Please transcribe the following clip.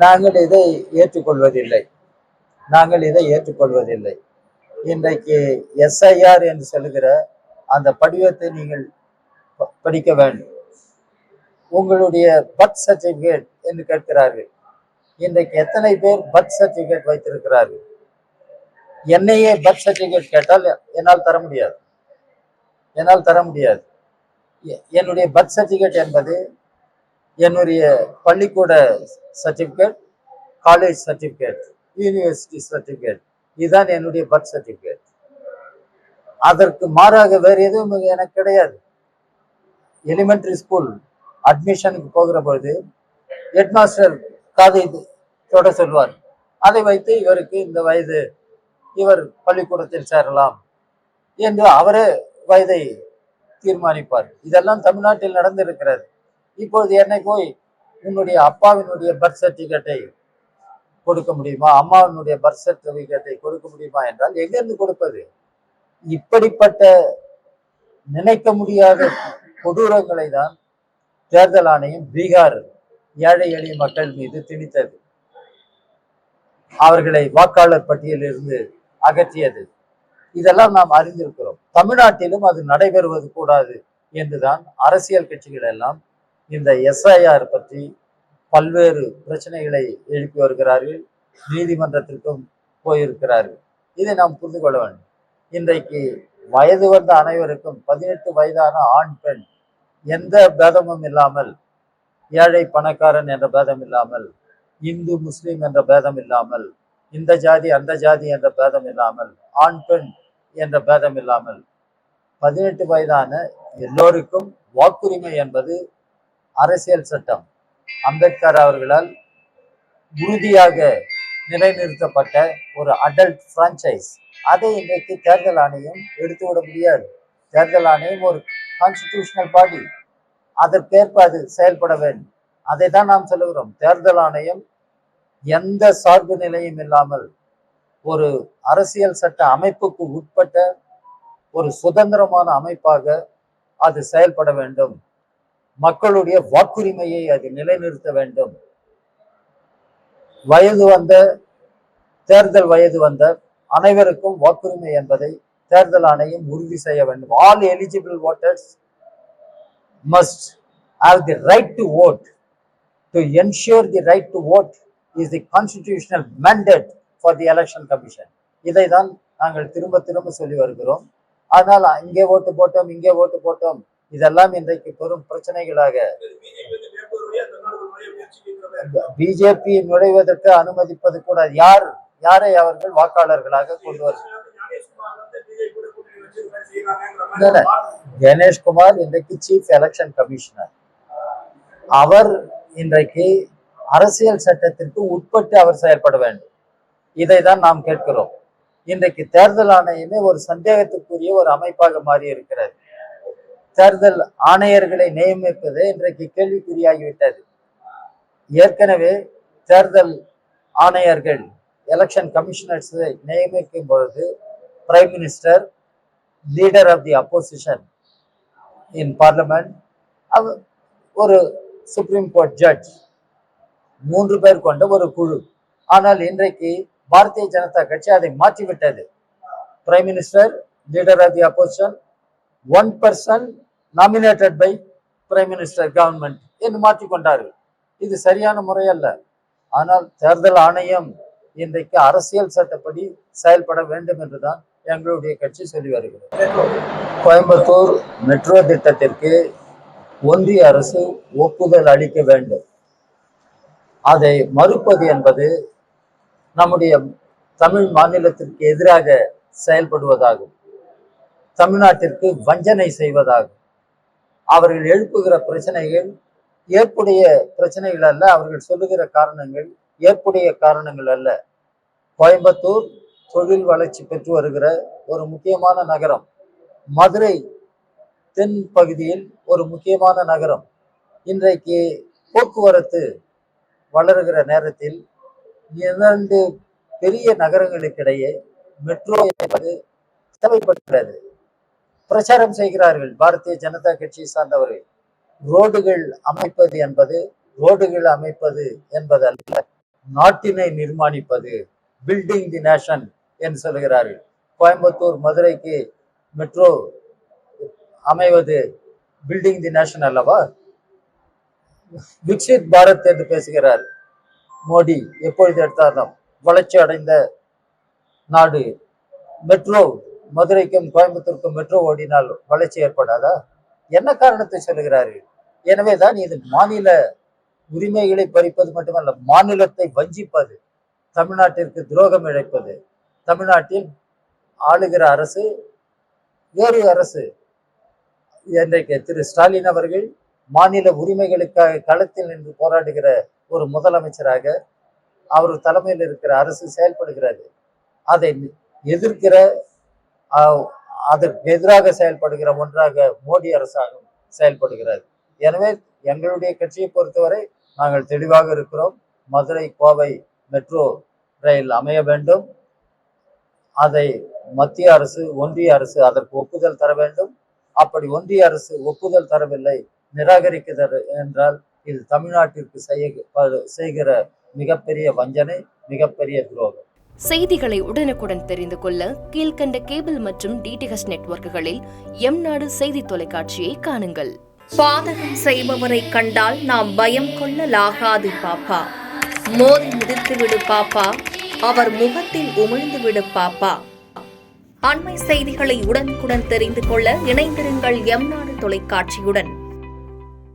நாங்கள் இதை ஏற்றுக்கொள்வதில்லை. நாங்கள் இதை ஏற்றுக்கொள்வதில்லை. இன்றைக்கு எஸ்ஐஆர் என்று சொல்லுகிற அந்த படிவத்தை நீங்கள் படிக்க வேண்டும். உங்களுடைய பர்த் சர்டிபிகேட் என்று கேட்கிறார்கள். இன்றைக்கு எத்தனை பேர் பர்த் சர்டிபிகேட் வைத்திருக்கிறார்கள்? என்னையே பர்த் சர்டிபிகேட் கேட்டால் என்னால் தர முடியாது. என்னுடைய பர்த் சர்டிபிகேட் என்பது என்னுடைய பள்ளிக்கூட certificate, college certificate, university certificate, இதுதான் என்னுடைய பர்த் சர்டிபிகேட். அதற்கு மாறாக வேறு எதுவும் எனக்கு கிடையாது. எலிமெண்டரி ஸ்கூல் அட்மிஷனுக்கு போகிற பொழுது ஹெட்மாஸ்டர் காதை தொட சொல்வார். அதை வைத்து இவருக்கு இந்த வயது, இவர் பள்ளிக்கூடத்தில் சேரலாம் என்று அவரே வயதை தீர்மானிப்பார். இதெல்லாம் தமிழ்நாட்டில் நடந்திருக்கிறது. இப்பொழுது என்னை போய் உன்னுடைய அப்பாவினுடைய பர்த் சர்டிபிகேட்டை கொடுக்க முடியுமா, அம்மாவினுடைய பர்த் சர்டிபிகேட்டை கொடுக்க முடியுமா என்றால் எங்கிருந்து கொடுப்பது? இப்படிப்பட்ட நினைக்க முடியாத கொடூரங்களை தான் தேர்தல் ஆணையம் பீகார் ஏழை எளிய மக்கள் மீது திணித்தது. அவர்களை வாக்காளர் பட்டியலில் இருந்து அகற்றியது. இதெல்லாம் நாம் அறிந்திருக்கிறோம். தமிழ்நாட்டிலும் அது நடைபெறுவது கூடாது என்றுதான் அரசியல் கட்சிகள் எல்லாம் இந்த எஸ்ஐஆர் பற்றி பல்வேறு பிரச்சனைகளை எழுப்பி வருகிறார்கள். நீதிமன்றத்திற்கும் போயிருக்கிறார்கள். இதை நாம் புரிந்து கொள்ள வேண்டும். இன்றைக்கு வயது வந்த அனைவருக்கும் 18 வயதான ஆண் பெண் எந்த பேதமும் இல்லாமல், ஏழை பணக்காரன் என்ற பேதம் இல்லாமல், இந்து முஸ்லிம் என்ற பேதம் இல்லாமல், இந்த ஜாதி அந்த ஜாதி என்ற பேதம் இல்லாமல், ஆண் பெண் என்ற பேதம் இல்லாமல் 18 வயதான எல்லோருக்கும் வாக்குரிமை என்பது அரசியல் சட்டம் அம்பேத்கர் அவர்களால் உறுதியாக நிலைநிறுத்தப்பட்ட ஒரு அடல்ட் பிரான்சைஸ். அதை இன்றைக்கு தேர்தல் ஆணையம் எடுத்துவிட முடியாது. தேர்தல் ஆணையம் ஒரு கான்ஸ்டிடியூஷனல் பாடி, அதற்கேற்ப அது செயல்பட வேண்டும். அதை தான் நாம் சொல்லுகிறோம். தேர்தல் ஆணையம் எந்த சார்பு நிலையும் இல்லாமல் ஒரு அரசியல் சட்ட அமைப்புக்கு உட்பட்ட ஒரு சுதந்திரமான அமைப்பாக அது செயல்பட வேண்டும். மக்களுடைய வாக்குரிமையை அது நிலைநிறுத்த வேண்டும். தேர்தல் வயது வந்த அனைவருக்கும் வாக்குரிமை என்பதை தேர்தல் ஆணையம் உறுதி செய்ய வேண்டும். All eligible voters must have the right to vote. To ensure the right to vote is the constitutional mandate for the election commission. இதை தான் நாங்கள் திரும்ப திரும்ப சொல்லி வருகிறோம். ஆனால் இங்கே ஓட்டு போட்டோம், இங்கே ஓட்டு போட்டோம், இதெல்லாம் இன்றைக்கு பெரும் பிரச்சனைகளாக. பிஜேபி நுழைவதற்கு அனுமதிப்பது கூட யாரை அவர்கள் வாக்காளர்களாக கொண்டு வருகிறார்? கணேஷ்குமார் இன்றைக்கு சீஃப் எலெக்ஷன் கமிஷனர். அவர் இன்றைக்கு அரசியல் சட்டத்திற்கு உட்பட்டு அவர் செயல்பட வேண்டும். இதை தான் நாம் கேட்கிறோம். இன்றைக்கு தேர்தல் ஆணையமே ஒரு சந்தேகத்துக்குரிய ஒரு அமைப்பாக மாறி இருக்கிறது. தேர்தல் ஆணையர்களை நியமிப்பது இன்றைக்கு கேள்விக்குறியாகிவிட்டது. ஏற்கனவே தேர்தல் ஆணையர்கள், எலெக்ஷன் கமிஷனர்ஸை நியமிக்கும் பொழுது prime minister, leader of the opposition in parliament, ஒரு சுப்ரீம் கோர்ட் ஜட்ஜ், 3 பேர் கொண்ட ஒரு குழு. ஆனால் இன்றைக்கு பாரதிய ஜனதா கட்சி அதை மாற்றிவிட்டது. Prime minister, leader of the opposition, 1 person nominated by prime minister government என்று மாற்றிக்கொண்டார்கள். இது சரியான முறை அல்ல. ஆனால் தேர்தல் ஆணையம் இன்றைக்கு அரசியல் சட்டப்படி செயல்பட வேண்டும் என்றுதான் எங்களுடைய கட்சி சொல்லி வருகிறது. கோயம்புத்தூர் மெட்ரோ திட்டத்திற்கு ஒன்றிய அரசு ஒப்புதல் அளிக்க வேண்டும். அதை மறுப்பது என்பது நம்முடைய தமிழ் மாநிலத்திற்கு எதிராக செயல்படுவதாகும். தமிழ்நாட்டிற்கு வஞ்சனை செய்வதாகும். அவர்கள் எழுப்புகிற பிரச்சனைகள் ஏற்புடைய பிரச்சனைகள் அல்ல. அவர்கள் சொல்லுகிற காரணங்கள் ஏற்புடைய காரணங்கள் அல்ல. கோயம்புத்தூர் தொழில் வளர்ச்சி பெற்று வருகிற ஒரு முக்கியமான நகரம். மதுரை தென் பகுதியில் ஒரு முக்கியமான நகரம். இன்றைக்கு போக்குவரத்து வளருகிற நேரத்தில் 2 பெரிய நகரங்களுக்கிடையே மெட்ரோ என்பது தேவைப்படுகிறது. பிரச்சாரம் செய்கிறார்கள் பாரதிய ஜனதா கட்சியை சார்ந்தவர்கள். ரோடுகள் அமைப்பது என்பது அல்ல, நாட்டினை நிர்மாணிப்பது, பில்டிங் தி நேஷன் என்று சொல்லுகிறார்கள். கோயம்புத்தூர் மதுரைக்கு மெட்ரோ அமைவது பில்டிங் தி நேஷன் அல்லவா? விக்சித் பாரத் என்று பேசுகிறார் மோடி. எப்பொழுது எடுத்தாலும் வளர்ச்சி அடைந்த நாடு. மெட்ரோ மதுரைக்கும் கோயம்புத்தூருக்கும் மெட்ரோ ஓடினால் வளர்ச்சி ஏற்படாதா? என்ன காரணத்தை சொல்லுகிறார்கள்? எனவேதான் இது மாநில உரிமைகளை பறிப்பது மட்டுமல்ல, மாநிலத்தை வஞ்சிப்பது, தமிழ்நாட்டிற்கு துரோகம் இழைப்பது. தமிழ்நாட்டில் ஆளுகிற அரசு வேறு அரசு. இன்றைக்கு திரு ஸ்டாலின் அவர்கள் மாநில உரிமைகளுக்காக களத்தில் நின்று போராடுகிற ஒரு முதலமைச்சராக அவர் தலைமையில் இருக்கிற அரசு செயல்படுகிறது. அதை எதிர்க்கிற, அதற்கு எதிராக செயல்படுகிற ஒன்றாக மோடி அரசாங்கம் செயல்படுகிறது. எனவே எங்களுடைய கட்சியை பொறுத்தவரை நாங்கள் தெளிவாக இருக்கிறோம். மதுரை கோவை மெட்ரோ ரயில் அமைய வேண்டும். அதை மத்திய அரசு, ஒன்றிய அரசு அதற்கு ஒப்புதல் தர வேண்டும். அப்படி ஒன்றிய அரசு ஒப்புதல் தரவில்லை, நிராகரிக்கிறது என்றால் இது தமிழ்நாட்டிற்கு செய்கிற மிகப்பெரிய வஞ்சனை, மிகப்பெரிய துரோகம். செய்திகளை உடனுக்குடன் தெரிந்து கொள்ள கீழ்கண்ட கேபிள் மற்றும் டிடிஎச் நெட்வொர்க்குகளில் எம்நாடு செய்தி தொலைக்காட்சியை காணுங்கள். பாதகம் செய்பவரை கண்டால் நாம் பயம் கொள்ளலாகாது பாப்பா. மோதி மிதித்துவிடு பாப்பா, அவர் முகத்தில் உமிழ்ந்துவிடு பாப்பா. அண்மை செய்திகளை உடனுக்குடன் தெரிந்து கொள்ள இணைந்திருங்கள் எம்நாடு தொலைக்காட்சியுடன்.